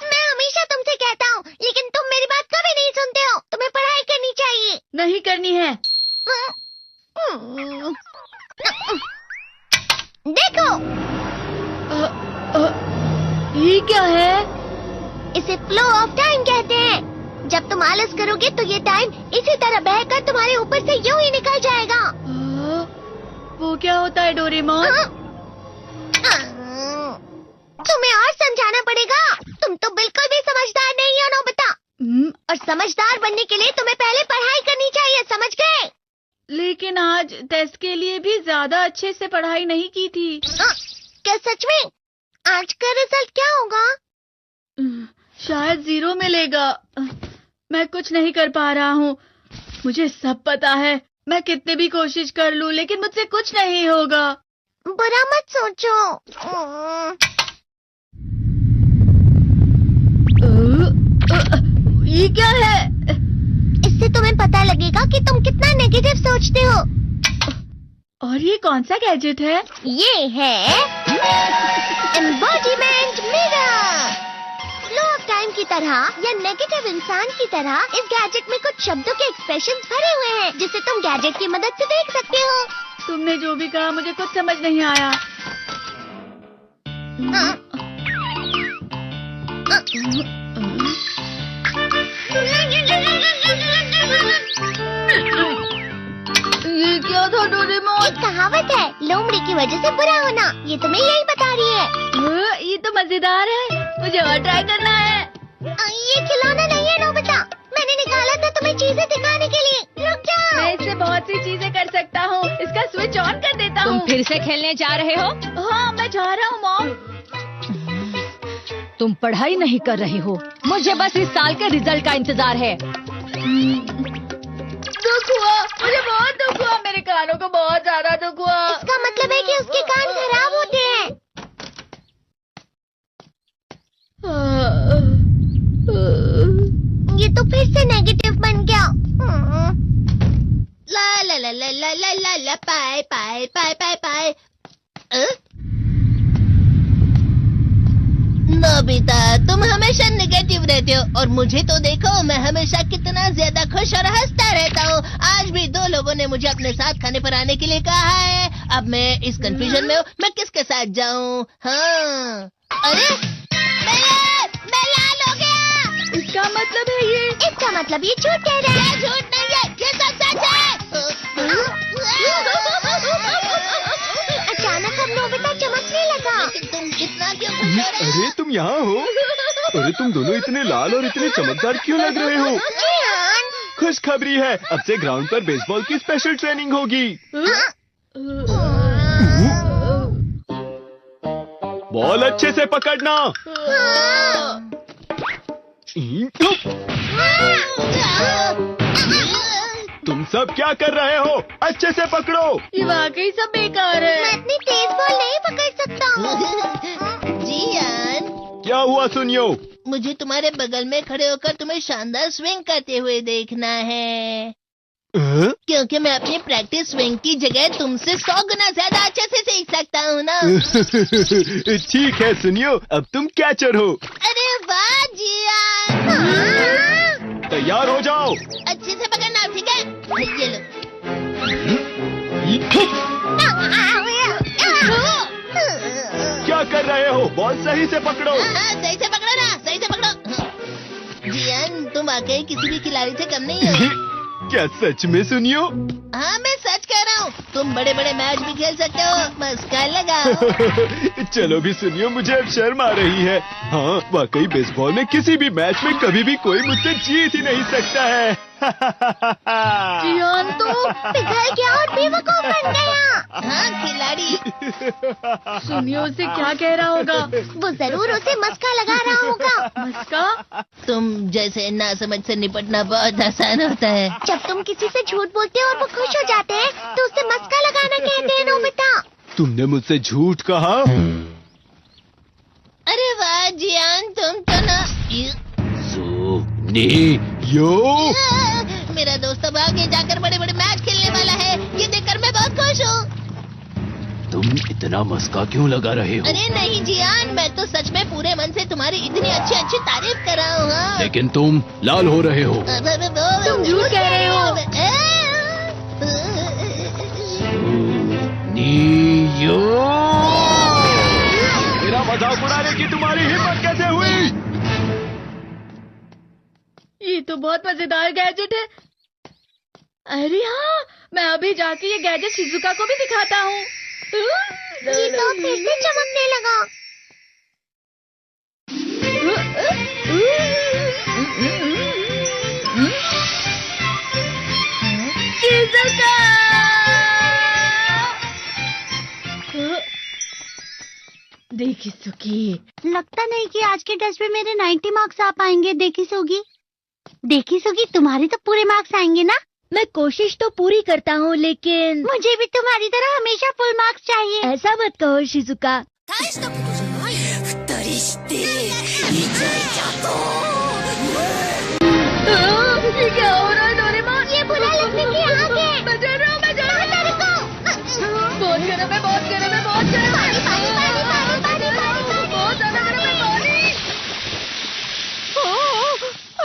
मैं हमेशा तुमसे कहता हूँ, लेकिन तुम मेरी बात कभी नहीं सुनते हो। तुम्हें पढ़ाई करनी चाहिए। नहीं करनी है। देखो, ये क्या है? इसे फ्लो ऑफ टाइम कहते हैं। जब तुम आलस करोगे तो ये टाइम इसी तरह बहकर तुम्हारे ऊपर से यूं ही निकल जाएगा। वो क्या होता है डोरेमोन? तुम्हें और समझाना पड़ेगा। तुम तो बिल्कुल भी समझदार नहीं हो नोबिता। और समझदार बनने के लिए तुम्हें पहले पढ़ाई करनी चाहिए, समझ गए? लेकिन आज टेस्ट के लिए भी ज्यादा अच्छे से पढ़ाई नहीं की थी। क्या सच में? आज का रिजल्ट क्या होगा? शायद 0 मिलेगा। मैं कुछ नहीं कर पा रहा हूँ। मुझे सब पता है। मैं कितने भी कोशिश कर लूँ, लेकिन मुझसे कुछ नहीं होगा। बुरा मत सोचो। ये क्या है? इससे तुम्हें पता लगेगा कि तुम कितना नेगेटिव सोचते हो। और ये कौन सा गैजेट है? ये है embodiment mirror. Flow of time की तरह या नेगेटिव इंसान की तरह इस गैजेट में कुछ शब्दों के एक्सप्रेशंस भरे हुए हैं, जिसे तुम गैजेट की मदद से देख सकते हो। तुमने जो भी कहा मुझे कुछ समझ नहीं आया। ये क्या था डोरेमोन? एक कहावत है, लोमड़ी की वजह से बुरा होना। ये तुम्हें यही बता रही है। ये तो मजेदार है। मुझे और ट्राई करना है। ये खिलौना नहीं है नोबिता। मैंने निकाला था तुम्हें चीजें दिखाने के लिए। रुक जाओ। मैं इससे बहुत सी चीजें कर सकता हूँ। इसका स्विच ऑन कर देता हूँ। तुम फिर से खेलने जा रहे हो? हाँ, मैं जा रहा हूँ मॉम। तुम पढ़ाई नहीं कर रही हो। मुझे बस इस साल के रिजल्ट का इंतजार है। दुख हुआ, मुझे बहुत दुख हुआ। मेरे कानों को बहुत ज्यादा दुख हुआ। इसका मतलब है कि उसके कान खराब होते हैं। ये तो फिर से नेगेटिव बन गया। ला ला ला ला ला ला ला ला पाए पाए पाए पाए पाए। नोबिता, तुम हमेशा नेगेटिव रहते हो और मुझे तो देखो, मैं हमेशा कितना ज्यादा खुश और हंसता रहता हूँ। आज भी 2 लोगों ने मुझे अपने साथ खाने पर आने के लिए कहा है। अब मैं इस कंफ्यूजन में हूँ, मैं किसके साथ जाऊँ? हाँ, अरे मैं लाल हो गया। इसका मतलब है ये? इसका मतलब ये झूठ कह रहा है। झूठ नहीं है, ये सब सच है। अचानक अब नोबिता चमकने लगा। तुम इतना क्यों खुश हो रहे हो? अरे तुम यहाँ हो? अरे तुम दोनों इतने लाल और इतने चमकदार क्यों लग रहे हो? खुशखबरी है, अब से ग्राउंड पर बेसबॉल की स्पेशल ट्रेनिंग होगी। बॉल अच्छे से पकड़ना। तुम सब क्या कर रहे हो? अच्छे से पकड़ो। ये वाकई सब बेकार है। मैं इतनी तेज बॉल नहीं पकड़ सकता हूँ। जियान, क्या हुआ सुनियो? मुझे तुम्हारे बगल में खड़े होकर तुम्हें शानदार स्विंग करते हुए देखना है। क्योंकि मैं अपनी प्रैक्टिस स्विंग की जगह तुमसे 100 गुना ज्यादा अच्छे से सीख सकता हूँ ना। ठीक है सुनियो, अब तुम कैचर हो। अरे वाह जियान। तैयार हो जाओ। अच्छे से पकड़ना, ठीक है? ये लो। क्या कर रहे हो? बॉल सही से पकड़ो। सही से पकड़ो ना, सही से पकड़ो। जियान, तुम वाकई किसी भी खिलाड़ी से कम नहीं हो। क्या सच में सुनियो? हाँ, मैं सच कह रहा हूँ। तुम बड़े बड़े मैच भी खेल सकते हो, बस कर लगाओ। चलो भी सुनियो, मुझे अब शर्म आ रही है। हाँ, वाकई बेसबॉल में किसी भी मैच में कभी भी कोई मुझसे जीत ही नहीं सकता है। जियान तो पिघल गया और बेवकूफ बन गया। हाँ, खिलाड़ी। सुनियो उसे क्या कह रहा होगा? वो जरूर उसे मस्का लगा रहा होगा। मस्का? तुम जैसे नासमझ से निपटना बहुत आसान होता है। जब तुम किसी से झूठ बोलते हो और वो खुश हो जाते हैं, तो उसे मस्का लगाना कहते हैं नोबिता। तुमने मुझसे झूठ कहा? अरे वाह जियान, तुम तो ना। यो मेरा दोस्त अब आगे जाकर बड़े बड़े मैच खेलने वाला है। ये देखकर मैं बहुत खुश हूँ। तुम इतना मस्का क्यों लगा रहे हो? अरे नहीं जियान, मैं तो सच में पूरे मन से तुम्हारी इतनी अच्छी अच्छी तारीफ कर रहा हूँ। हाँ। लेकिन तुम लाल हो रहे हो। तुम झूठ कह रहे हो। नियो, मेरा मजाक उड़ाने की तुम्हारी हिम्मत कैसे हुई? ये तो बहुत मजेदार गैजेट है। अरे हाँ, मैं अभी जाके ये गैजेट शिजुका को भी दिखाता हूँ। ये तो फिर से चमकने लगा। शिजुका! देखी सुकी, लगता नहीं कि आज के टेस्ट में मेरे 90 मार्क्स आ पाएंगे। देखी सोगी तुम्हारे तो पूरे मार्क्स आएंगे ना? मैं कोशिश तो पूरी करता हूँ, लेकिन मुझे भी तुम्हारी तरह हमेशा फुल मार्क्स चाहिए। ऐसा मत कहो शिजुका। ये क्या हो रहा है डोरेमोन? ये बुरा लगने की आग है। मैं डर रहा हूँ, मैं डर रहा हूँ। बहुत गर्म है, बहुत गर्म है, बहुत गर्म है। बहुत ज्यादा गर्म है पानी।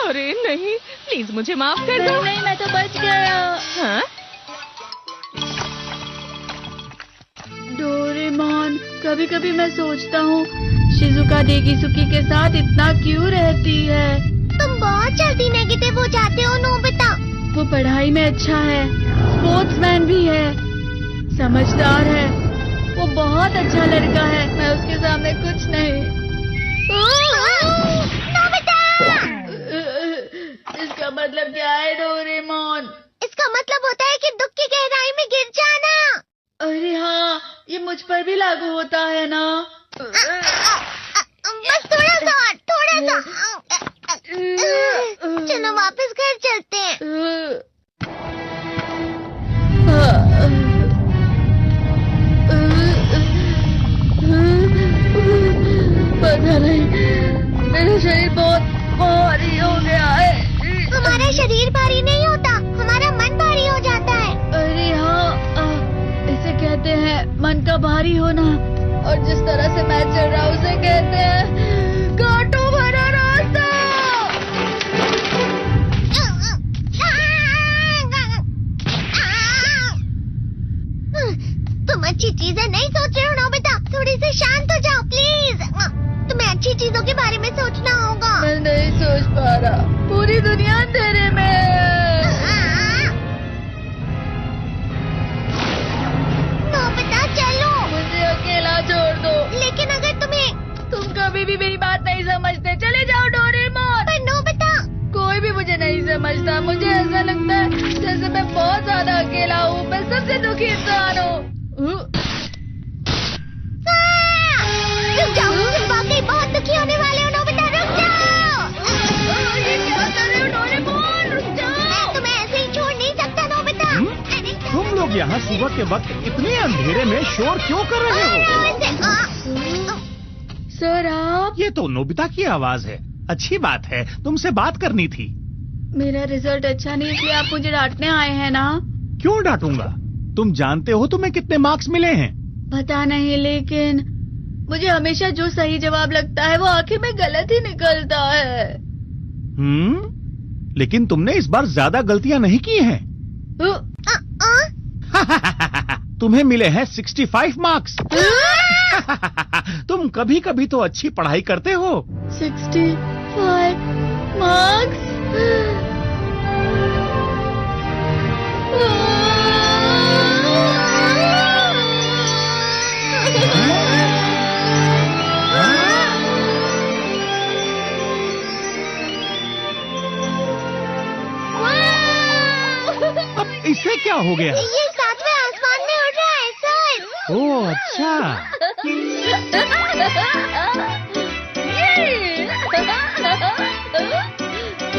अरे नहीं, प्लीज मुझे माफ कर दो। नहीं, मैं तो बच गया। हाँ? डोरेमोन, कभी कभी मैं सोचता हूँ शिजुका डेगिसुकी के साथ इतना क्यों रहती है। तुम बहुत जल्दी नेगेटिव हो जाते हो नोबिता। वो पढ़ाई में अच्छा है, स्पोर्ट्समैन भी है, समझदार है, वो बहुत अच्छा लड़का है। मैं उसके सामने कुछ नहीं। इसका मतलब क्या है डोरेमोन? इसका मतलब होता है कि दुख की गहराई में गिर जाना। अरे हाँ, ये मुझ पर भी लागू होता है ना। बस थोड़ा सा। चलो वापस घर चलते हैं। पता नहीं, मेरा शरीर बहुत भारी हो गया है। हमारा शरीर भारी नहीं होता, हमारा मन भारी हो जाता है। अरे हाँ, इसे कहते हैं मन का भारी होना। और जिस तरह से मैं चल रहा हूँ उसे कहते हैं कांटों भरा रास्ता। तुम अच्छी चीजें नहीं सोच रहे हो नोबिता, थोड़ी सी शांत हो जाओ प्लीज। तुम्हें अच्छी चीजों के बारे में सोचना होगा। मैं नहीं सोच पा रहा, पूरी दुनिया अंधेरे में है। नोबिता चलो। मुझे अकेला छोड़ दो। लेकिन अगर तुम कभी भी मेरी बात नहीं समझते, चले जाओ डोरेमोन। पर नोबिता, कोई भी मुझे नहीं समझता। मुझे ऐसा लगता है जैसे मैं बहुत ज्यादा अकेला हूँ, मैं सबसे दुखी इंसान हूँ। रुक जाओ, तुम वाकई बहुत दुखी होने वाले हो नोबिता, रुक जाओ। ये क्या कर रहे हो डोरेमोन? रुक जाओ। मैं तुम्हें ऐसे ही छोड़ नहीं सकता नोबिता। अरे तुम लोग यहाँ सुबह के वक्त इतने अंधेरे में शोर क्यों कर रहे हो? सर आप? ये तो नोबिता की आवाज है। अच्छी बात है, तुमसे बात करनी थी। मेरा रिजल्ट अच्छा नहीं, इसलिए आप मुझे डांटने आए हैं ना? क्यों डांटूंगा? तुम जानते हो तुम्हें कितने मार्क्स मिले हैं? पता नहीं, लेकिन मुझे हमेशा जो सही जवाब लगता है वो आखिर में गलत ही निकलता है। लेकिन तुमने इस बार ज्यादा गलतियां नहीं की हैं। तुम्हें मिले हैं 65 मार्क्स। तुम कभी कभी तो अच्छी पढ़ाई करते हो। 65 मार्क्स? अब इससे क्या हो गया? ये सातवें आसमान में उड़ रहा है सर। ओह अच्छा।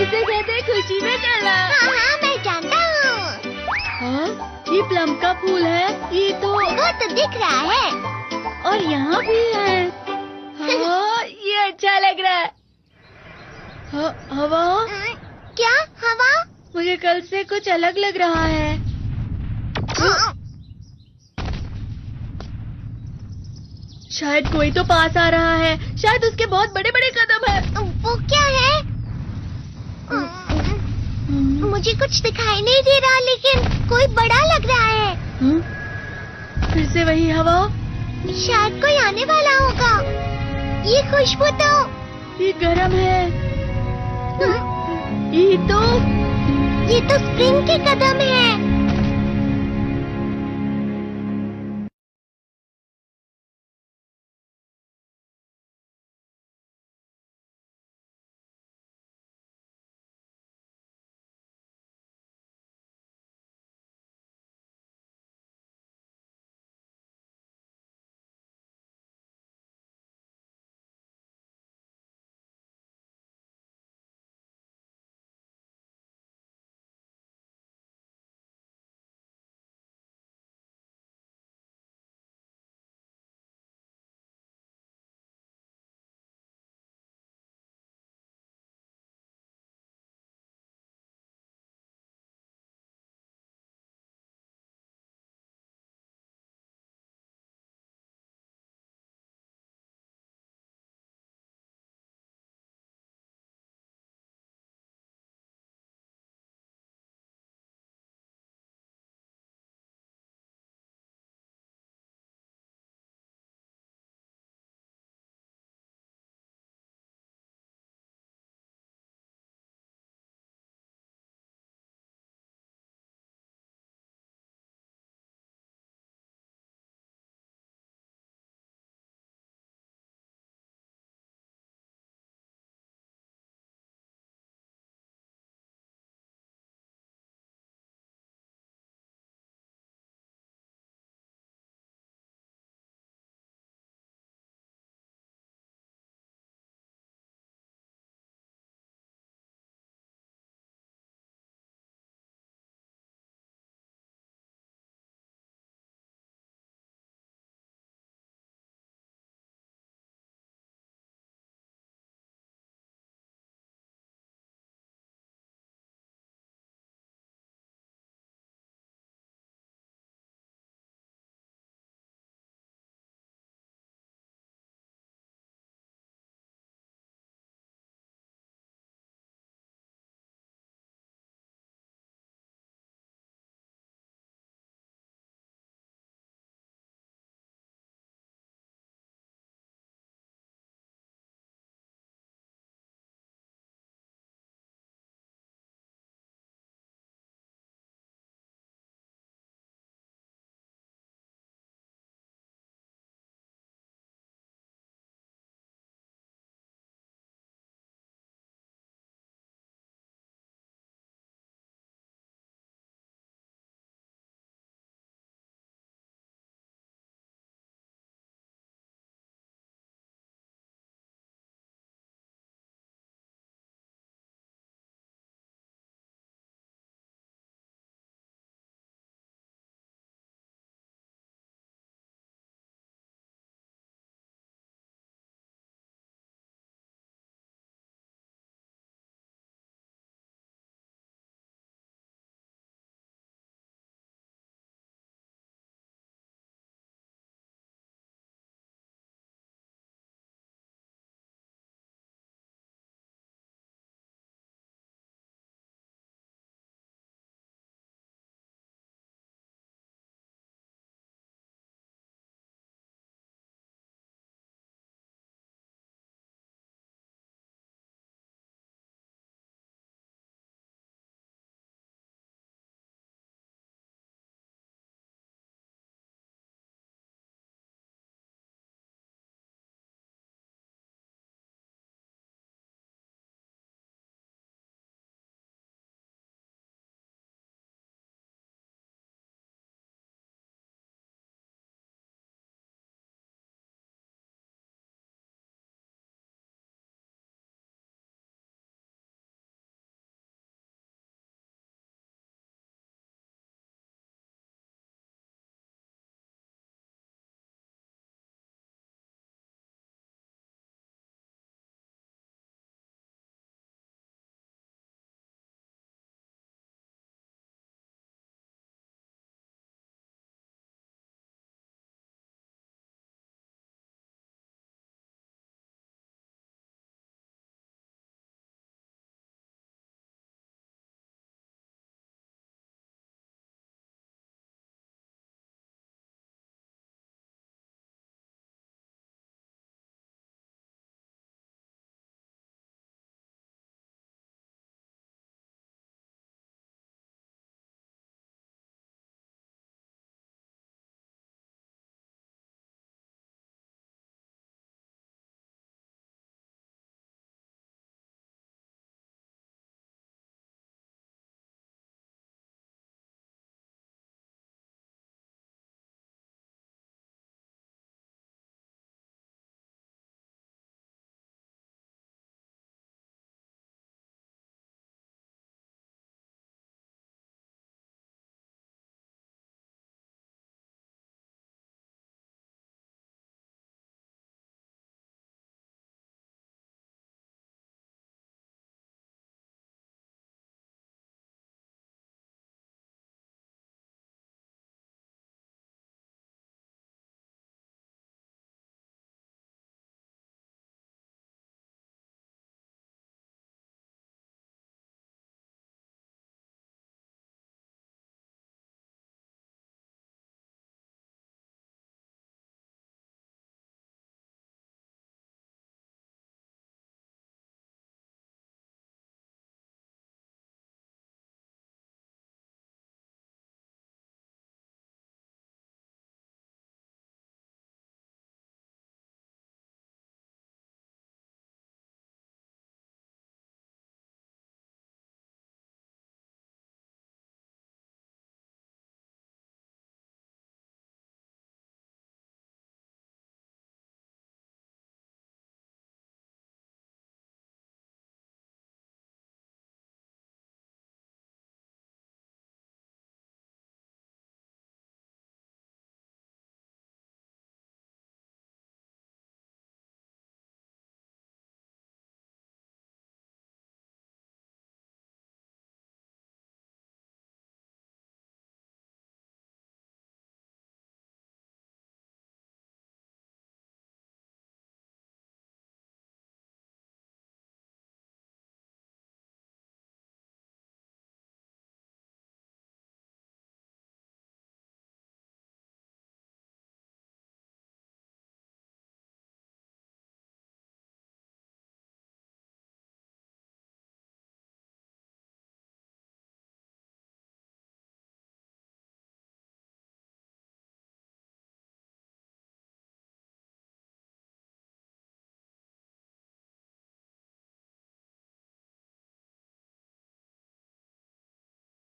इसे कहते हैं खुशी में चला। हाँ, मैं जानता हूँ। हाँ, ये प्लम का फूल है। ये तो वो तो दिख रहा है। और यहाँ भी है। हाँ, ये अच्छा लग रहा है। हवा? क्या हवा? मुझे कल से कुछ अलग लग रहा है। शायद कोई तो पास आ रहा है। शायद उसके बहुत बड़े बड़े कदम है। वो क्या है? मुझे कुछ दिखाई नहीं दे रहा, लेकिन कोई बड़ा लग रहा है। फिर से वही हवा। शायद कोई आने वाला होगा। ये खुशबू तो ये गरम है। ये तो स्प्रिंग के कदम है।